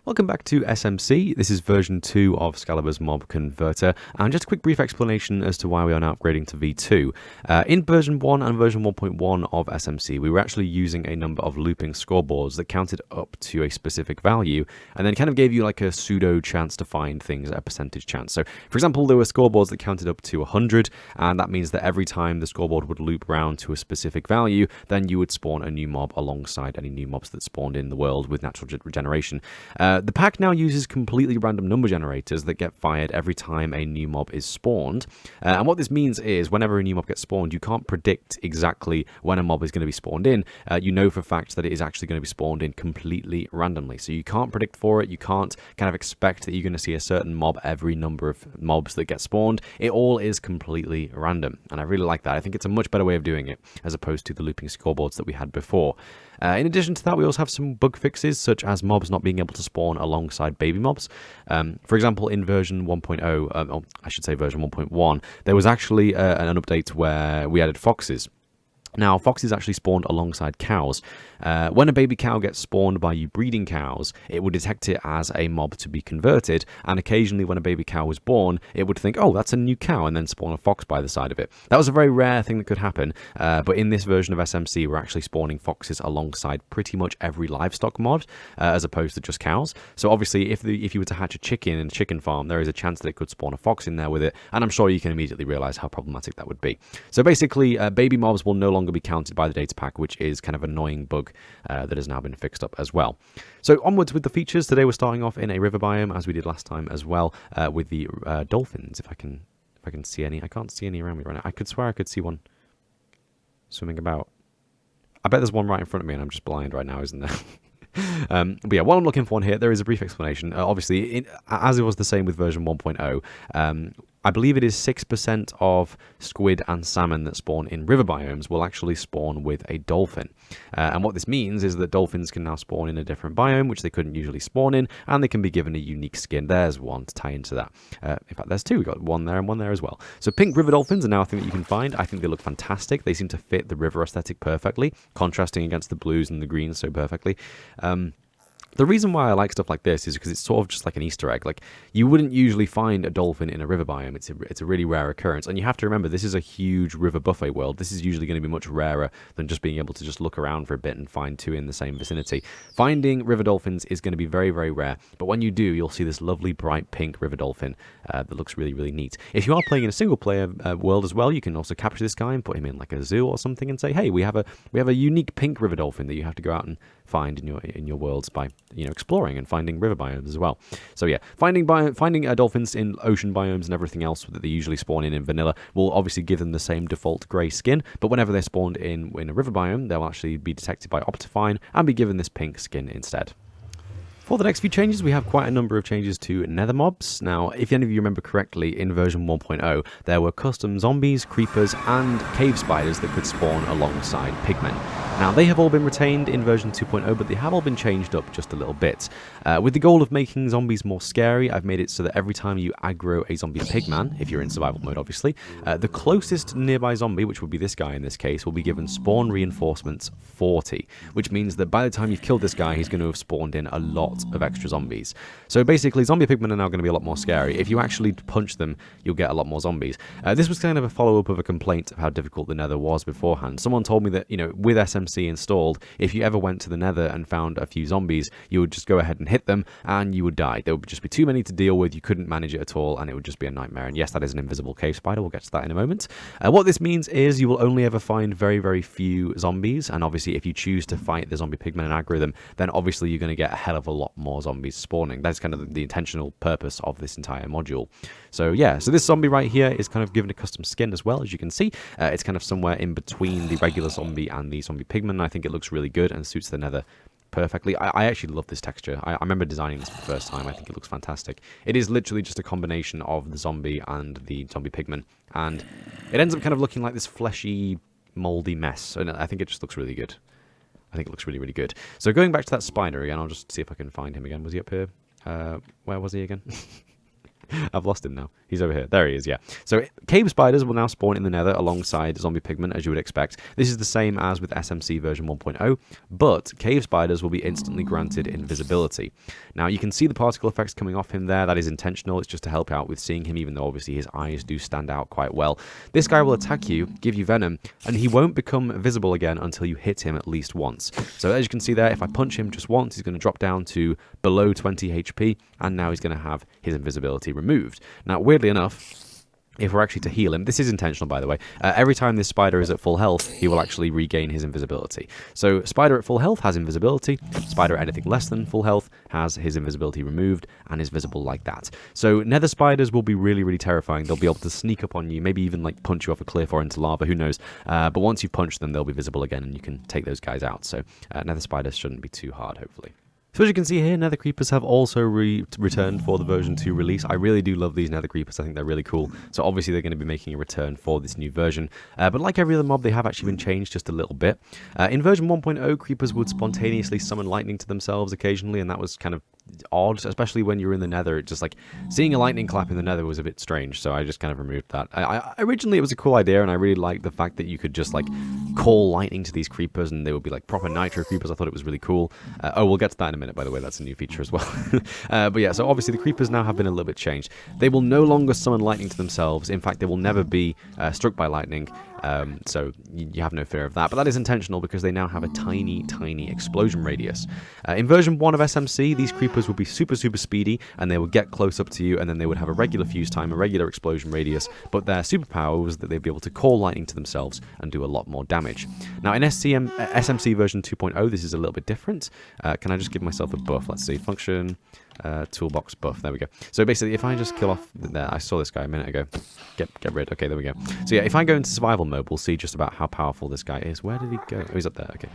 Welcome back to SMC. This is version 2 of Skaliber's mob converter, and just a quick brief explanation as to why we are now upgrading to v2. In version 1 and version 1.1 of SMC, we were actually using a number of looping scoreboards that counted up to a specific value, and then kind of gave you like a pseudo chance to find things at a percentage chance. So, for example, there were scoreboards that counted up to 100, and that means that every time the scoreboard would loop around to a specific value, then you would spawn a new mob alongside any new mobs that spawned in the world with natural regeneration. The pack now uses completely random number generators that get fired every time a new mob is spawned. And what this means is whenever a new mob gets spawned, you can't predict exactly when a mob is going to be spawned in. You know for a fact that it is actually going to be spawned in completely randomly. So you can't predict for it. You can't kind of expect that you're going to see a certain mob every number of mobs that get spawned. It all is completely random. And I really like that. I think it's a much better way of doing it as opposed to the looping scoreboards that we had before. In addition to that, we also have some bug fixes, such as mobs not being able to spawn alongside baby mobs. For example, in version 1.0, or I should say version 1.1, there was actually an update where we added foxes. Now, foxes actually spawned alongside cows. When a baby cow gets spawned by you breeding cows, it would detect it as a mob to be converted, and occasionally when a baby cow was born, it would think, oh, that's a new cow, and then spawn a fox by the side of it. That was a very rare thing that could happen, but in this version of SMC, we're actually spawning foxes alongside pretty much every livestock mod, as opposed to just cows. So obviously, if you were to hatch a chicken in a chicken farm, there is a chance that it could spawn a fox in there with it, and I'm sure you can immediately realize how problematic that would be. So basically, baby mobs will no longer be counted by the data pack, which is kind of an annoying bug that has now been fixed up as well. So onwards with the features. Today we're starting off in a river biome, as we did last time as well, with the dolphins. If I can see any. I can't see any around me right now. I could swear I could see one swimming about. I bet there's one right in front of me and I'm just blind right now, isn't there? But yeah, what I'm looking for here, there is a brief explanation. Obviously, as it was the same with version 1.0, I believe it is 6% of squid and salmon that spawn in river biomes will actually spawn with a dolphin. And what this means is that dolphins can now spawn in a different biome, which they couldn't usually spawn in, and they can be given a unique skin. There's one to tie into that. In fact, there's two. We've got one there and one there as well. So pink river dolphins are now a thing that you can find. I think they look fantastic. They seem to fit the river aesthetic perfectly, contrasting against the blues and the greens so perfectly. The reason why I like stuff like this is because it's sort of just like an Easter egg. Like, you wouldn't usually find a dolphin in a river biome. It's a really rare occurrence. And you have to remember, this is a huge river buffet world. This is usually going to be much rarer than just being able to just look around for a bit and find two in the same vicinity. Finding river dolphins is going to be very, very rare. But when you do, you'll see this lovely bright pink river dolphin that looks really, really neat. If you are playing in a single player world as well, you can also capture this guy and put him in like a zoo or something and say, hey, we have a unique pink river dolphin that you have to go out and find in your worlds by exploring and finding river biomes as well. So yeah, finding dolphins in ocean biomes and everything else that they usually spawn in vanilla will obviously give them the same default grey skin, but whenever they're spawned in a river biome, they'll actually be detected by Optifine and be given this pink skin instead. For the next few changes, we have quite a number of changes to nethermobs. Now, if any of you remember correctly, in version 1.0, there were custom zombies, creepers, and cave spiders that could spawn alongside pigmen. Now, they have all been retained in version 2.0, but they have all been changed up just a little bit. With the goal of making zombies more scary, I've made it so that every time you aggro a zombie pigman, if you're in survival mode obviously, the closest nearby zombie, which would be this guy in this case, will be given spawn reinforcements 40, which means that by the time you've killed this guy, he's going to have spawned in a lot of extra zombies. So basically, zombie pigmen are now going to be a lot more scary. If you actually punch them, you'll get a lot more zombies. This was kind of a follow-up of a complaint of how difficult the Nether was beforehand. Someone told me that, with SMC installed, if you ever went to the Nether and found a few zombies, you would just go ahead and hit them, and you would die. There would just be too many to deal with, you couldn't manage it at all, and it would just be a nightmare. And yes, that is an invisible cave spider, we'll get to that in a moment. What this means is you will only ever find very, very few zombies, and obviously if you choose to fight the zombie pigmen and aggro them, then obviously you're going to get a hell of a lot more zombies spawning. That's kind of the intentional purpose of this entire module. So yeah, so this zombie right here is kind of given a custom skin as well, as you can see. It's kind of somewhere in between the regular zombie and the zombie pigman. I think it looks really good and suits the Nether perfectly. I actually love this texture. I remember designing this for the first time. I think it looks fantastic. It is literally just a combination of the zombie and the zombie pigman, and it ends up kind of looking like this fleshy, moldy mess, and I think it just looks really good. I think it looks really, really good. So going back to that spider again, I'll just see if I can find him again. Was he up here? Where was he again? I've lost him now. He's over here. There he is, yeah. So cave spiders will now spawn in the nether alongside zombie pigmen, as you would expect. This is the same as with SMC version 1.0, but cave spiders will be instantly granted invisibility. Now, you can see the particle effects coming off him there. That is intentional. It's just to help out with seeing him, even though obviously his eyes do stand out quite well. This guy will attack you, give you venom, and he won't become visible again until you hit him at least once. So as you can see there, if I punch him just once, he's going to drop down to below 20 HP, and now he's going to have his invisibility removed. Now, weirdly enough, if we're actually to heal him, this is intentional, by the way, every time this spider is at full health, he will actually regain his invisibility. So spider at full health has invisibility, spider at anything less than full health has his invisibility removed and is visible like that. So nether spiders will be really, really terrifying. They'll be able to sneak up on you, maybe even like punch you off a cliff or into lava, who knows. But once you punch them, they'll be visible again and you can take those guys out. So nether spiders shouldn't be too hard, hopefully. So as you can see here, nether creepers have also returned for the version 2 release. I really do love these nether creepers. I think they're really cool. So obviously they're going to be making a return for this new version. But like every other mob, they have actually been changed just a little bit. In version 1.0, creepers would spontaneously summon lightning to themselves occasionally, and that was kind of odd, especially when you're in the nether. Just like seeing a lightning clap in the nether was a bit strange, so I just kind of removed that. Originally it was a cool idea, and I really liked the fact that you could just like call lightning to these creepers and they would be like proper nitro creepers. I thought it was really cool. Oh, we'll get to that in a minute, by the way. That's a new feature as well. But yeah, so obviously the creepers now have been a little bit changed. They will no longer summon lightning to themselves. In fact, they will never be struck by lightning. So you have no fear of that, but that is intentional because they now have a tiny, tiny explosion radius. In version 1 of SMC, these creepers will be super, super speedy, and they will get close up to you, and then they would have a regular fuse time, a regular explosion radius, but their superpower was that they'd be able to call lightning to themselves and do a lot more damage. Now, in SMC version 2.0, this is a little bit different. Can I just give myself a buff? Let's see, function... toolbox buff. There we go. So basically, if I just kill off there, I saw this guy a minute ago. Get rid. Okay, there we go. So yeah, if I go into survival mode, we'll see just about how powerful this guy is. Where did he go? Oh, he's up there. Okay.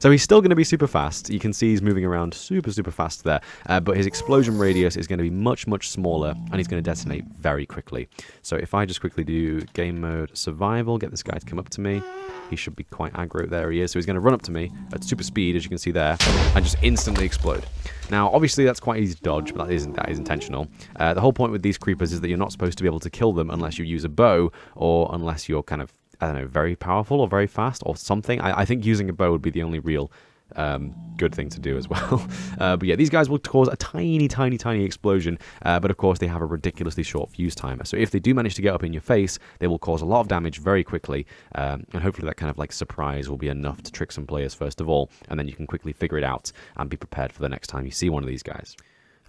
So he's still going to be super fast. You can see he's moving around super, super fast there. But his explosion radius is going to be much, much smaller, and he's going to detonate very quickly. So if I just quickly do game mode survival, get this guy to come up to me, he should be quite aggro. There he is. So he's going to run up to me at super speed, as you can see there, and just instantly explode. Now, obviously, that's quite easy to dodge, but that is intentional. The whole point with these creepers is that you're not supposed to be able to kill them unless you use a bow, or unless you're kind of, I don't know, very powerful or very fast or something. I think using a bow would be the only real good thing to do as well. But yeah, these guys will cause a tiny, tiny, tiny explosion, but of course they have a ridiculously short fuse timer. So if they do manage to get up in your face, they will cause a lot of damage very quickly, and hopefully that kind of like surprise will be enough to trick some players first of all, and then you can quickly figure it out and be prepared for the next time you see one of these guys.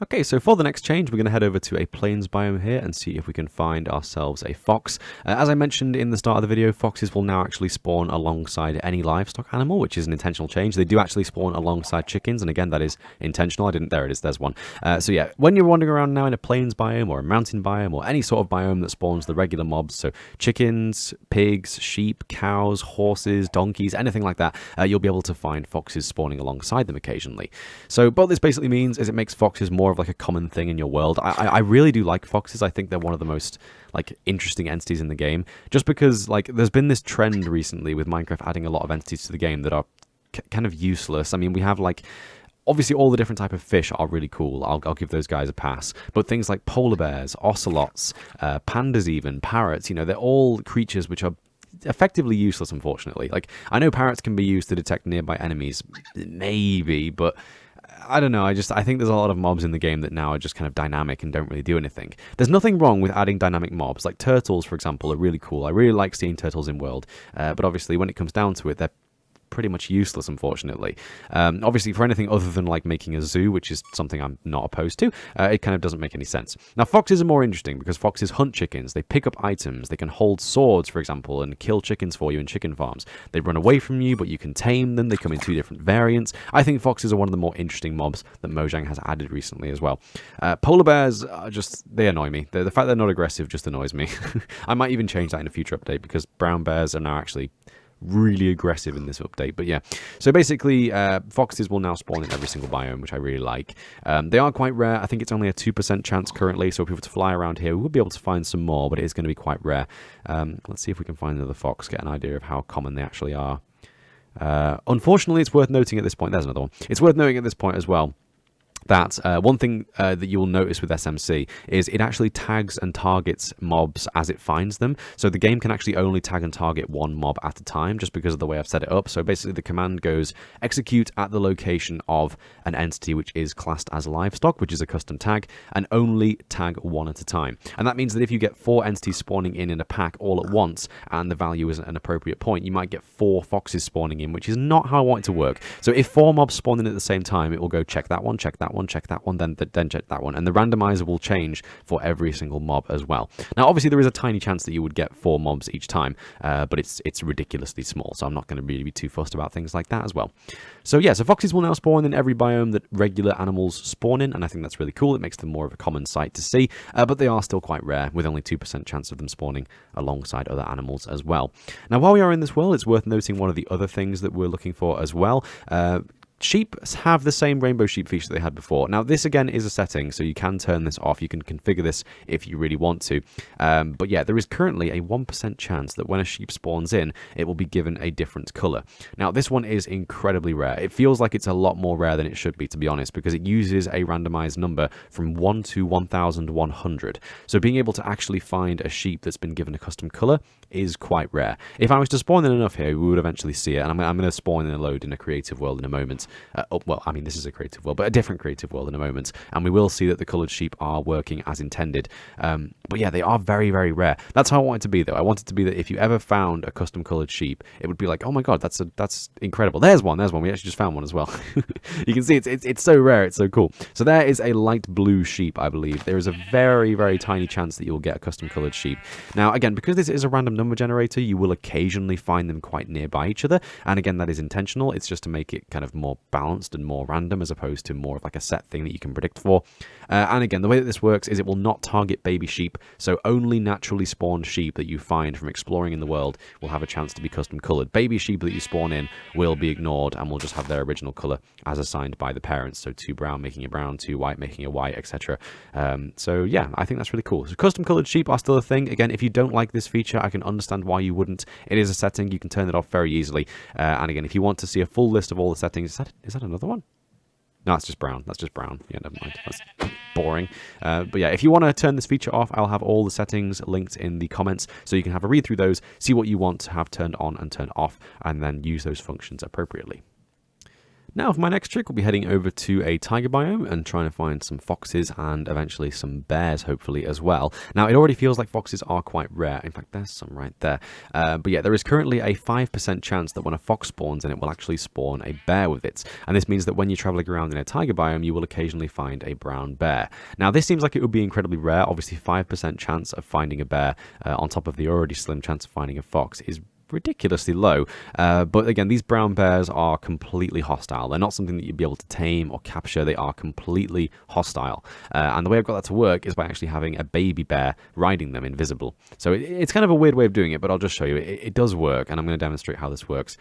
Okay, so for the next change, we're going to head over to a plains biome here and see if we can find ourselves a fox. As I mentioned in the start of the video, foxes will now actually spawn alongside any livestock animal, which is an intentional change. They do actually spawn alongside chickens, and again, that is intentional. There it is, there's one. So yeah, when you're wandering around now in a plains biome or a mountain biome or any sort of biome that spawns the regular mobs, so chickens, pigs, sheep, cows, horses, donkeys, anything like that, you'll be able to find foxes spawning alongside them occasionally. So what this basically means is it makes foxes more of like a common thing in your world. I really do like foxes. I think they're one of the most like interesting entities in the game, just because like there's been this trend recently with Minecraft adding a lot of entities to the game that are kind of useless. I mean, we have like obviously all the different type of fish are really cool. I'll give those guys a pass. But things like polar bears, ocelots, pandas, even parrots, you know, they're all creatures which are effectively useless, unfortunately. Like, I know parrots can be used to detect nearby enemies, maybe, but I don't know, I think there's a lot of mobs in the game that now are just kind of dynamic and don't really do anything. There's nothing wrong with adding dynamic mobs, like turtles, for example, are really cool. I really like seeing turtles in world, but obviously when it comes down to it, they're pretty much useless, unfortunately. Obviously, for anything other than like making a zoo, which is something I'm not opposed to, it kind of doesn't make any sense. Now, foxes are more interesting because foxes hunt chickens, they pick up items, they can hold swords, for example, and kill chickens for you in chicken farms. They run away from you, but you can tame them. They come in 2 different variants. I think foxes are one of the more interesting mobs that Mojang has added recently as well. Polar bears are just, they annoy me. The fact they're not aggressive just annoys me. I might even change that in a future update because brown bears are now actually really aggressive in this update. But yeah, so basically foxes will now spawn in every single biome, which I really like. They are quite rare. I think it's only a 2% chance currently, so if we were to fly around here, we would be able to find some more, but it is going to be quite rare. Let's see if we can find another fox, get an idea of how common they actually are. Unfortunately, it's worth noting at this point, there's another one. It's worth noting at this point as well that one thing that you will notice with SMC is it actually tags and targets mobs as it finds them. So the game can actually only tag and target one mob at a time just because of the way I've set it up. So basically the command goes execute at the location of an entity which is classed as livestock, which is a custom tag, and only tag one at a time. And that means that if you get 4 entities spawning in a pack all at once and the value isn't an appropriate point, you might get 4 foxes spawning in, which is not how I want it to work. So if 4 mobs spawn in at the same time, it will go check that one, check that one, check that one, then check that one, and the randomizer will change for every single mob as well. Now obviously there is a tiny chance that you would get 4 mobs each time, but it's ridiculously small, so I'm not going to really be too fussed about things like that as well. So yeah, so foxes will now spawn in every biome that regular animals spawn in, and I think that's really cool. It makes them more of a common sight to see, but they are still quite rare, with only 2% chance of them spawning alongside other animals as well. Now while we are in this world, it's worth noting one of the other things that we're looking for as well. Sheep have the same rainbow sheep feature they had before. Now, this again is a setting, so you can turn this off. You can configure this if you really want to. But yeah, there is currently a 1% chance that when a sheep spawns in, it will be given a different color. Now, this one is incredibly rare. It feels like it's a lot more rare than it should be, to be honest, because it uses a randomized number from 1 to 1,100. So being able to actually find a sheep that's been given a custom color is quite rare. If I was to spawn in enough here, we would eventually see it, and I'm going to spawn in a load in a creative world in a moment. Well, I mean, this is a creative world, but a different creative world in a moment, and we will see that the colored sheep are working as intended. But yeah, they are very, very rare. That's how I want it to be, though. I want it to be that if you ever found a custom colored sheep, it would be like, oh my god, that's incredible. There's one. We actually just found one as well. You can see it's so rare, it's so cool. So there is a light blue sheep, I believe. There is a very, very tiny chance that you'll get a custom colored sheep. Now, again, because this is a random number generator, you will occasionally find them quite nearby each other, and again, that is intentional. It's just to make it kind of more balanced and more random as opposed to more of like a set thing that you can predict for. And again, the way that this works is it will not target baby sheep, so only naturally spawned sheep that you find from exploring in the world will have a chance to be custom colored. Baby sheep that you spawn in will be ignored and will just have their original color as assigned by the parents, so 2 brown making a brown, 2 white making a white, etc. So yeah, I think that's really cool. So custom colored sheep are still a thing. Again, if you don't like this feature, I can understand why you wouldn't. It is a setting, you can turn it off very easily. And again, if you want to see a full list of all the settings, is that another one? No, it's just brown. That's just brown. Yeah, never mind. That's boring. But yeah, if you want to turn this feature off, I'll have all the settings linked in the comments, so you can have a read through those, see what you want to have turned on and turned off, and then use those functions appropriately. Now for my next trick, we'll be heading over to a tiger biome and trying to find some foxes and eventually some bears, hopefully, as well. Now, it already feels like foxes are quite rare. In fact, there's some right there. But yeah, there is currently a 5% chance that when a fox spawns in, it will actually spawn a bear with it. And this means that when you're traveling around in a tiger biome, you will occasionally find a brown bear. Now, this seems like it would be incredibly rare. Obviously, 5% chance of finding a bear on top of the already slim chance of finding a fox is ridiculously low, but again, these brown bears are completely hostile. They're not something that you'd be able to tame or capture. They are completely hostile, and the way I've got that to work is by actually having a baby bear riding them invisible. So it's kind of a weird way of doing it, but I'll just show you. It does work, and I'm going to demonstrate how this works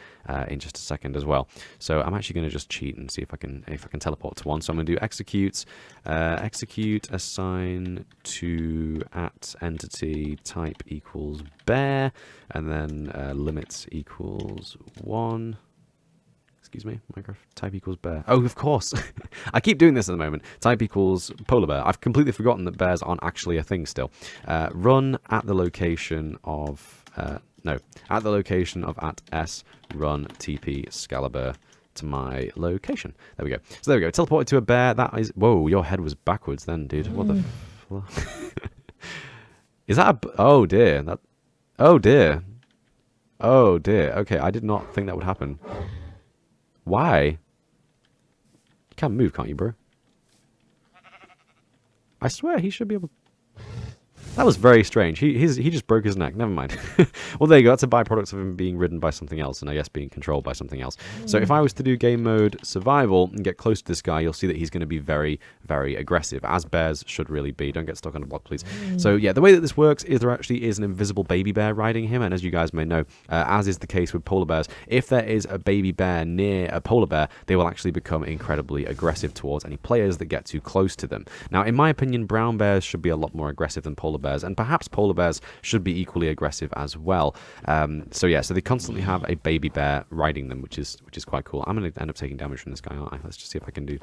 in just a second as well. So I'm actually going to just cheat and see if I can teleport to one. So I'm going to do execute assign to @entity type equals bear, and then limits equals 1. Excuse me, Minecraft type equals bear. Oh, of course. I keep doing this at the moment. Type equals polar bear. I've completely forgotten that bears aren't actually a thing still. Run at the location of at the location of @s run tp Skaliber to my location. There we go. So there we go. Teleported to a bear. That is... Whoa, your head was backwards then, dude. What the... Is that a... Oh, dear. That... Oh, dear. Oh, dear. Okay, I did not think that would happen. Why? You can't move, can't you, bro? I swear he should be able... That was very strange. He just broke his neck. Never mind. Well, there you go. That's a byproduct of him being ridden by something else, and I guess being controlled by something else. So if I was to do game mode survival and get close to this guy, you'll see that he's going to be very, very aggressive, as bears should really be. Don't get stuck on a block, please. So yeah, the way that this works is there actually is an invisible baby bear riding him, and as you guys may know, as is the case with polar bears, if there is a baby bear near a polar bear, they will actually become incredibly aggressive towards any players that get too close to them. Now, in my opinion, brown bears should be a lot more aggressive than polar bears, and perhaps polar bears should be equally aggressive as well. So yeah, so they constantly have a baby bear riding them, which is quite cool. I'm going to end up taking damage from this guy, aren't I? Let's just see if I can do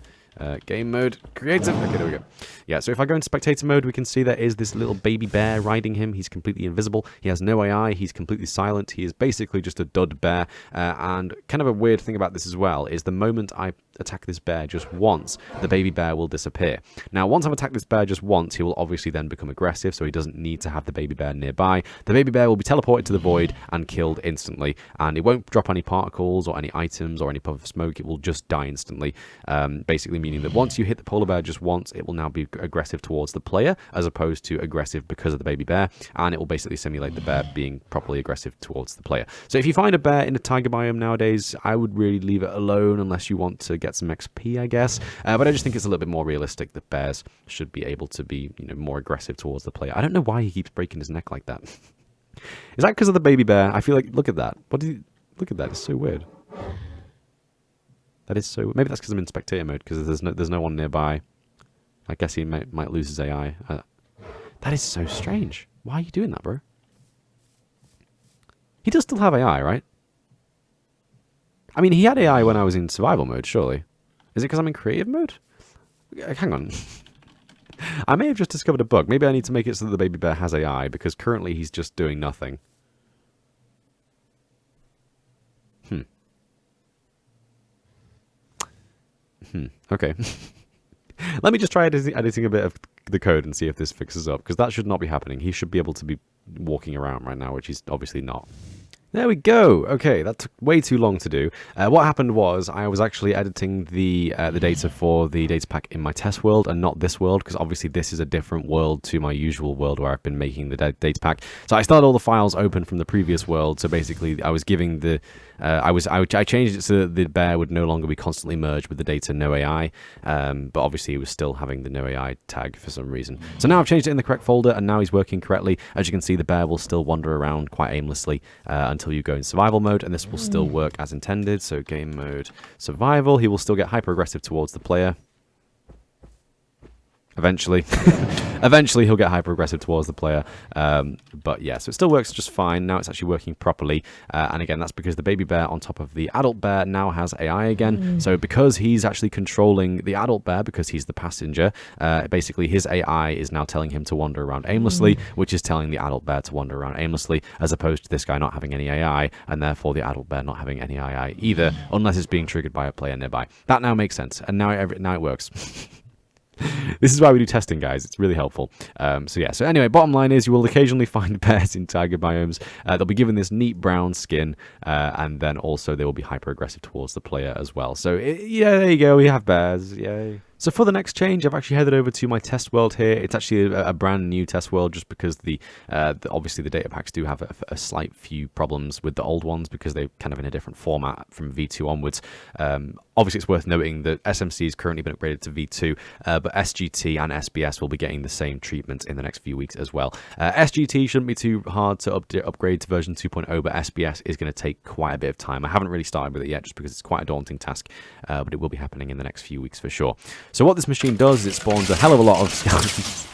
game mode, creative. Okay, there we go. Yeah, so if I go into spectator mode, we can see there is this little baby bear riding him. He's completely invisible. He has no AI. He's completely silent. He is basically just a dud bear. And kind of a weird thing about this as well is the moment I attack this bear just once, the baby bear will disappear. Now, once I've attacked this bear just once, he will obviously then become aggressive, so he doesn't need to have the baby bear nearby. The baby bear will be teleported to the void and killed instantly, and it won't drop any particles or any items or any puff of smoke. It will just die instantly, basically meaning that once you hit the polar bear just once, it will now be aggressive towards the player as opposed to aggressive because of the baby bear, and it will basically simulate the bear being properly aggressive towards the player. So if you find a bear in a tiger biome nowadays, I would really leave it alone unless you want to get some XP, I guess. But I just think it's a little bit more realistic that bears should be able to be, more aggressive towards the player. I don't know why he keeps breaking his neck like that. Is that because of the baby bear? I feel like, look at that. Look at that. It's so weird. That is so... Maybe that's because I'm in spectator mode, because there's no one nearby. I guess he might lose his AI. That is so strange. Why are you doing that, bro? He does still have AI, right? I mean, he had AI when I was in survival mode, surely. Is it because I'm in creative mode? Hang on. I may have just discovered a bug. Maybe I need to make it so that the baby bear has AI, because currently he's just doing nothing. Okay. Let me just try editing a bit of the code and see if this fixes up, because that should not be happening. He should be able to be walking around right now, which he's obviously not. There we go. Okay, that took way too long to do. What happened was I was actually editing the data for the data pack in my test world and not this world, because obviously this is a different world to my usual world where I've been making the data pack. So I started all the files open from the previous world. So basically, I was giving the I changed it so that the bear would no longer be constantly merged with the data no AI, but obviously he was still having the no AI tag for some reason. So now I've changed it in the correct folder, and now he's working correctly. As you can see, the bear will still wander around quite aimlessly until you go in survival mode, and this will still work as intended. So game mode survival, he will still get hyper aggressive towards the player. Eventually. Eventually he'll get hyper aggressive towards the player, but yeah, so it still works just fine. Now it's actually working properly, and again, that's because the baby bear on top of the adult bear now has AI again. So because he's actually controlling the adult bear, because he's the passenger, basically his AI is now telling him to wander around aimlessly, which is telling the adult bear to wander around aimlessly, as opposed to this guy not having any AI, and therefore the adult bear not having any AI either, unless it's being triggered by a player nearby. That now makes sense, and now it works. This is why we do testing, guys. It's really helpful. So yeah, so anyway, bottom line is you will occasionally find bears in tiger biomes. They'll be given this neat brown skin, and then also they will be hyper aggressive towards the player as well. So yeah, there you go. We have bears. Yay. So for the next change, I've actually headed over to my test world here. It's actually a brand new test world, just because obviously the data packs do have a slight few problems with the old ones, because they're kind of in a different format from V2 onwards. Obviously, it's worth noting that SMC has currently been upgraded to V2, but SGT and SBS will be getting the same treatment in the next few weeks as well. SGT shouldn't be too hard to upgrade to version 2.0, but SBS is going to take quite a bit of time. I haven't really started with it yet, just because it's quite a daunting task, but it will be happening in the next few weeks for sure. So what this machine does is it spawns a hell of a lot of skeletons.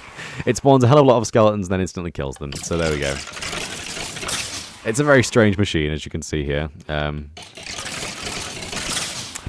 It spawns a hell of a lot of skeletons, then instantly kills them. So there we go. It's a very strange machine, as you can see here.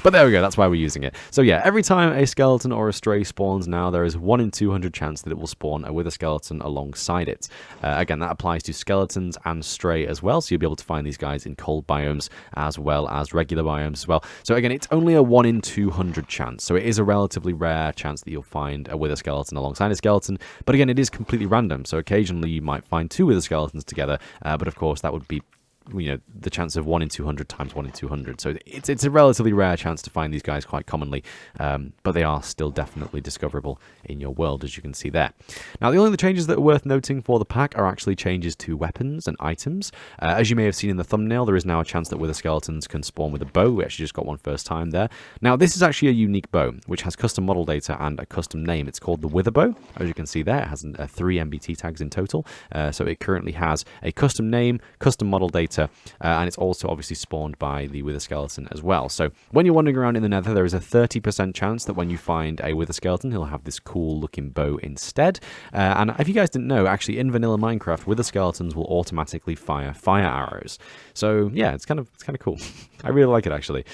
But there we go, that's why we're using it. So yeah, every time a skeleton or a stray spawns now, there is 1 in 200 chance that it will spawn a wither skeleton alongside it. Again, that applies to skeletons and stray as well, so you'll be able to find these guys in cold biomes as well as regular biomes as well. So again, it's only a 1 in 200 chance, so it is a relatively rare chance that you'll find a wither skeleton alongside a skeleton, but again, it is completely random, so occasionally you might find 2 wither skeletons together, but of course that would be the chance of 1 in 200 times 1 in 200. So it's a relatively rare chance to find these guys quite commonly, but they are still definitely discoverable in your world, as you can see there. Now, the only other changes that are worth noting for the pack are actually changes to weapons and items. As you may have seen in the thumbnail, there is now a chance that wither skeletons can spawn with a bow. We actually just got one first time there. Now, this is actually a unique bow, which has custom model data and a custom name. It's called the Wither Bow. As you can see there, it has 3 MBT tags in total. So it currently has a custom name, custom model data, character, and it's also obviously spawned by the wither skeleton as well. So when you're wandering around in the nether, there is a 30% chance that when you find a wither skeleton, he'll have this cool looking bow instead. And if you guys didn't know, actually in vanilla Minecraft, wither skeletons will automatically fire arrows. So yeah, it's kind of cool. I really like it actually.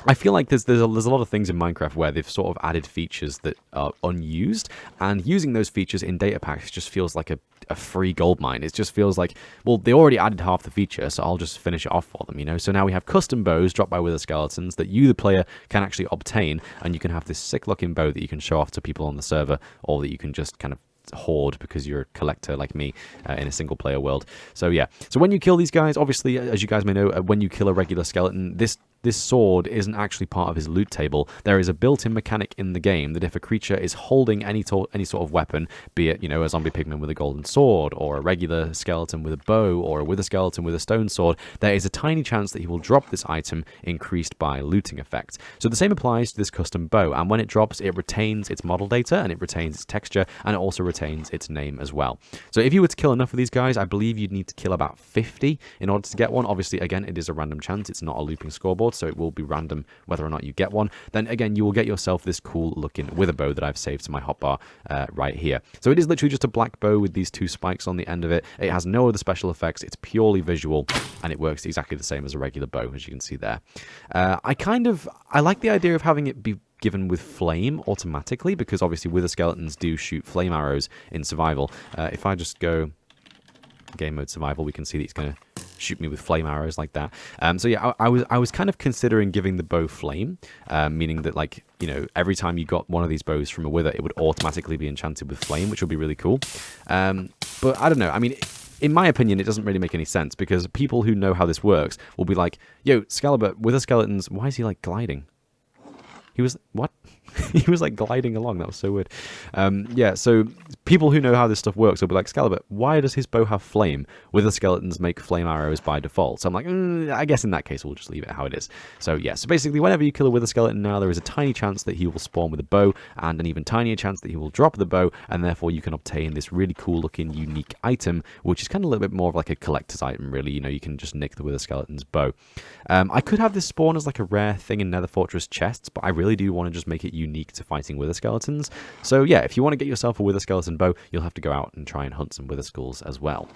I feel like there's a lot of things in Minecraft where they've sort of added features that are unused, and using those features in data packs just feels like a free gold mine. It just feels like, well, they already added half the feature, so I'll just finish it off for them, you know? So now we have custom bows dropped by wither skeletons that you, the player, can actually obtain, and you can have this sick-looking bow that you can show off to people on the server, or that you can just kind of hoard because you're a collector like me in a single player world. So yeah, so when you kill these guys, obviously, as you guys may know, when you kill a regular skeleton, this sword isn't actually part of his loot table. There is a built-in mechanic in the game that if a creature is holding any sort of weapon, be it, you know, a zombie pigman with a golden sword, or a regular skeleton with a bow, or a wither skeleton with a stone sword, there is a tiny chance that he will drop this item increased by looting effect. So the same applies to this custom bow, and when it drops, it retains its model data, and it retains its texture, and it also retains its name as well. So if you were to kill enough of these guys, I believe you'd need to kill about 50 in order to get one. Obviously, again, it is a random chance. It's not a looping scoreboard, so it will be random whether or not you get one. Then again, you will get yourself this cool looking wither bow that I've saved to my hotbar right here. So it is literally just a black bow with these two spikes on the end of it. It has no other special effects. It's purely visual, and it works exactly the same as a regular bow, as you can see there. I like the idea of having it be given with flame automatically, because obviously wither skeletons do shoot flame arrows in survival. If I just go game mode survival, we can see that it's going to shoot me with flame arrows like that. So yeah, I was kind of considering giving the bow flame, meaning that, like, you know, every time you got one of these bows from a wither, it would automatically be enchanted with flame, which would be really cool. But I don't know. I mean, in my opinion, it doesn't really make any sense, because people who know how this works will be like, yo, Skaliber, wither skeletons, why is he like gliding? He was, what? He was like gliding along. That was so weird. Yeah, so people who know how this stuff works will be like, Skaliber, why does his bow have flame? Wither skeletons make flame arrows by default. So I'm like, I guess in that case, we'll just leave it how it is. So yeah, so basically, whenever you kill a wither skeleton now, there is a tiny chance that he will spawn with a bow, and an even tinier chance that he will drop the bow, and therefore you can obtain this really cool looking unique item, which is kind of a little bit more of like a collector's item, really. You know, you can just nick the wither skeleton's bow. I could have this spawn as like a rare thing in Nether Fortress chests, but I really do want to just make it unique to fighting wither skeletons. So yeah, if you want to get yourself a wither skeleton bow, you'll have to go out and try and hunt some wither skulls as well.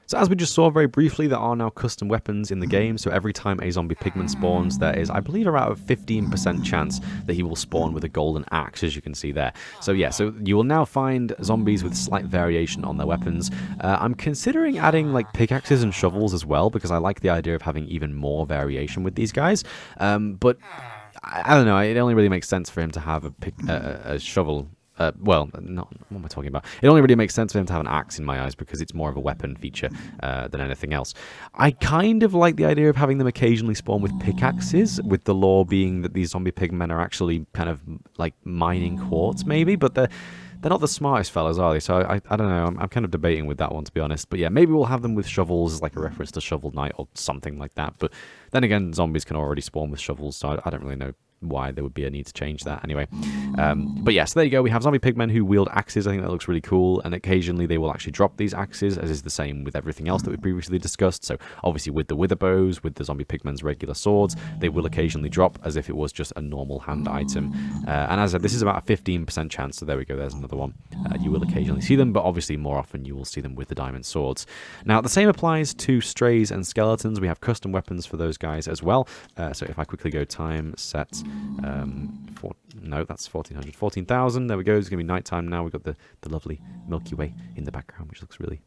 So as we just saw very briefly, there are now custom weapons in the game, so every time a zombie pigman spawns, there is, I believe, around a 15% chance that he will spawn with a golden axe, as you can see there. So yeah, so you will now find zombies with slight variation on their weapons. I'm considering adding like pickaxes and shovels as well, because I like the idea of having even more variation with these guys. But I don't know, it only really makes sense for him to have a shovel. Well, not what am I talking about? It only really makes sense for him to have an axe in my eyes, because it's more of a weapon feature than anything else. I kind of like the idea of having them occasionally spawn with pickaxes, with the lore being that these zombie pigmen are actually kind of like mining quartz, maybe, but they're not the smartest fellas, are they? So I don't know. I'm kind of debating with that one, to be honest. But yeah, maybe we'll have them with shovels as like a reference to Shovel Knight or something like that. But then again, zombies can already spawn with shovels, so I don't really know why there would be a need to change that anyway. But yeah, so there you go. We have zombie pigmen who wield axes. I think that looks really cool, and occasionally they will actually drop these axes, as is the same with everything else that we previously discussed. So obviously with the wither bows, with the zombie pigmen's regular swords, they will occasionally drop as if it was just a normal hand item. And as I said, this is about a 15% chance, so there we go, there's another one. You will occasionally see them, but obviously more often you will see them with the diamond swords. Now the same applies to strays and skeletons. We have custom weapons for those guys as well. So if I quickly go time set, no, that's 1400, 14,000. There we go. It's going to be nighttime now. We've got the lovely Milky Way in the background, which looks really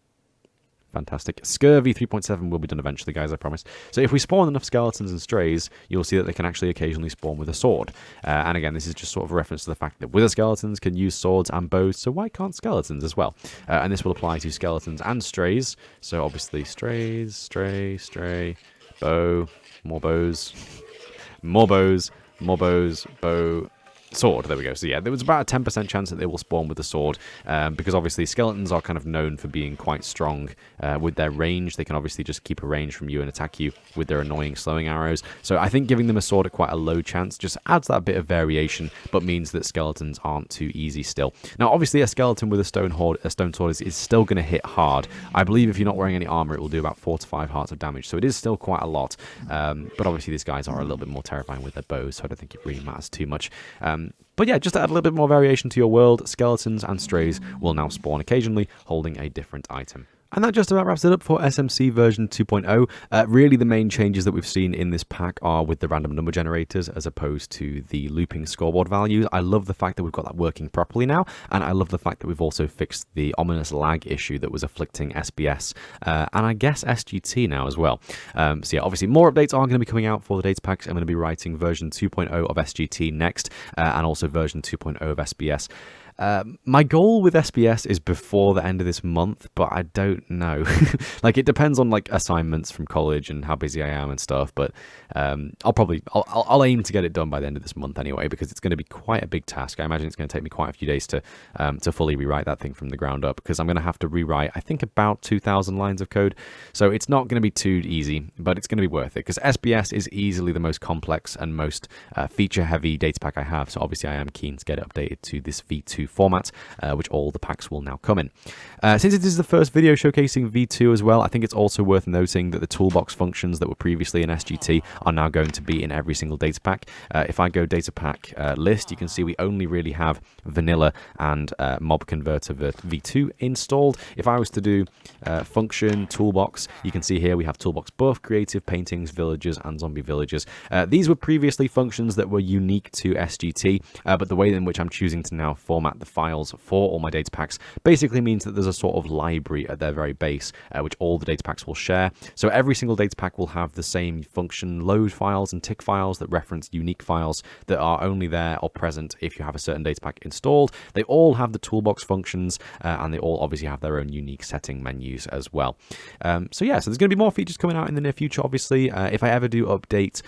fantastic. Scurvy 3.7 will be done eventually, guys, I promise. So if we spawn enough skeletons and strays, you'll see that they can actually occasionally spawn with a sword. And again, this is just sort of a reference to the fact that wither skeletons can use swords and bows, so why can't skeletons as well? And this will apply to skeletons and strays. So obviously strays, stray, bow, more bows, more bows, more bows, bow, Sword, there we go. So yeah, there was about a 10% chance that they will spawn with the sword, because obviously skeletons are kind of known for being quite strong with their range. They can obviously just keep a range from you and attack you with their annoying slowing arrows. So I think giving them a sword at quite a low chance just adds that bit of variation, but means that skeletons aren't too easy still. Now obviously a skeleton with a stone sword is still going to hit hard. I believe if you're not wearing any armor, it will do about 4 to 5 hearts of damage. So it is still quite a lot, but obviously these guys are a little bit more terrifying with their bows, so I don't think it really matters too much. But yeah, just to add a little bit more variation to your world, skeletons and strays will now spawn occasionally holding a different item. And that just about wraps it up for SMC version 2.0. Really, the main changes that we've seen in this pack are with the random number generators as opposed to the looping scoreboard values. I love the fact that we've got that working properly now, and I love the fact that we've also fixed the ominous lag issue that was afflicting SBS, and I guess SGT now as well. So yeah, obviously more updates are going to be coming out for the data packs. I'm going to be writing version 2.0 of SGT next, and also version 2.0 of SBS. My goal with SBS is before the end of this month, but I don't know. Like, it depends on like assignments from college and how busy I am and stuff. But I'll aim to get it done by the end of this month anyway, because it's going to be quite a big task. I imagine it's going to take me quite a few days to fully rewrite that thing from the ground up, because I'm going to have to rewrite, I think, about 2,000 lines of code. So it's not going to be too easy, but it's going to be worth it, because SBS is easily the most complex and most feature-heavy data pack I have. So obviously I am keen to get it updated to this v2 format, which all the packs will now come in. Since it is the first video showcasing v2 as well, I think it's also worth noting that the toolbox functions that were previously in SGT are now going to be in every single data pack. If I go data pack list, you can see we only really have vanilla and mobconverter v2 installed. If I was to do function toolbox, you can see here we have toolbox buff, creative, paintings, villagers, and zombie villagers. These were previously functions that were unique to SGT, but the way in which I'm choosing to now format the files for all my data packs basically means that there's a sort of library at their very base, which all the data packs will share. So every single data pack will have the same function load files and tick files that reference unique files that are only there or present if you have a certain data pack installed. They all have the toolbox functions, and they all obviously have their own unique setting menus as well. So yeah, so there's going to be more features coming out in the near future, obviously. If I ever do update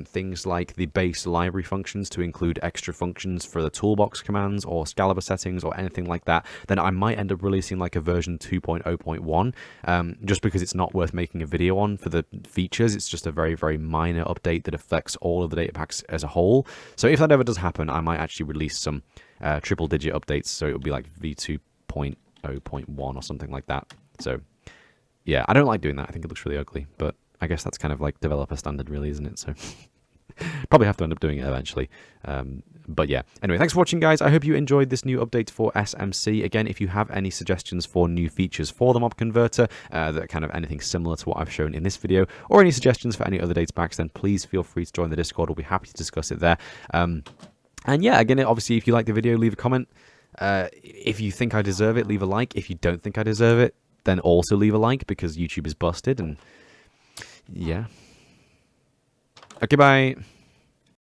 things like the base library functions to include extra functions for the toolbox commands or Skaliber settings or anything like that, then I might end up releasing like a version 2.0.1, just because it's not worth making a video on for the features. It's just a very, very minor update that affects all of the data packs as a whole. So if that ever does happen, I might actually release some triple digit updates, so it would be like v2.0.1 or something like that. So yeah, I don't like doing that. I think it looks really ugly, but I guess that's kind of like developer standard really, isn't it? So probably have to end up doing it eventually. But yeah, anyway, thanks for watching, guys. I hope you enjoyed this new update for SMC. Again, if you have any suggestions for new features for the mob converter, that are kind of anything similar to what I've shown in this video, or any suggestions for any other data packs, then please feel free to join the Discord. We'll be happy to discuss it there. And yeah, again, obviously, if you like the video, leave a comment. If you think I deserve it, leave a like. If you don't think I deserve it, then also leave a like, because YouTube is busted. And yeah. Okay, bye.